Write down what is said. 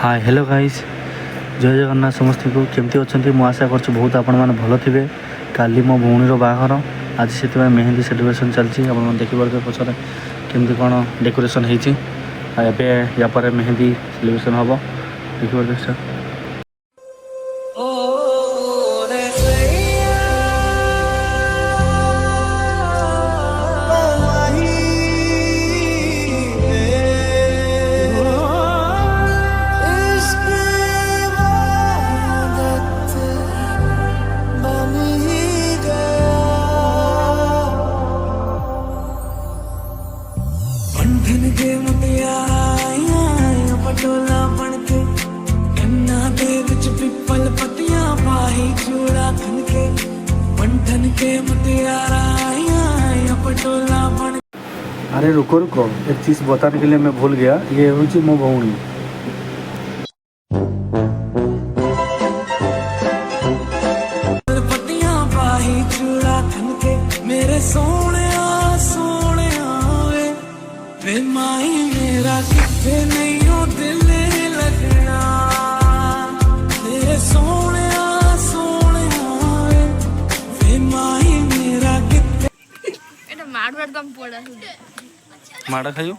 Hi hello guys, जय जगन्नाथ समस्त को केमती अच्छा मु आशा कर बहुत आपण मैंने भल थे। काली मो भौणीर बाहाघर आज से मेहंदी सेलिब्रेशन चलती आप देखिए पचर केमती कौन डेकोरेशन होती या मेहंदी सेलिब्रेशन हम देखिए। बंधन के मुटियां पटोला बनके कन्ना दे विच पिपल पतियां पाही चूड़ा खनके बंधन के मुटियां पटोला बन। अरे रुको रुको, एक चीज़ बताने के लिए मैं भूल गया, ये हूँ मो भौणी। पतियां पाही चूड़ा खनके मेरे सोने वे माई मेरा किथे नहीं हो दिल लगना तेरे सोने वे माई मेरा किथे এটা মারবার কম পড়া माड़ा खाइयो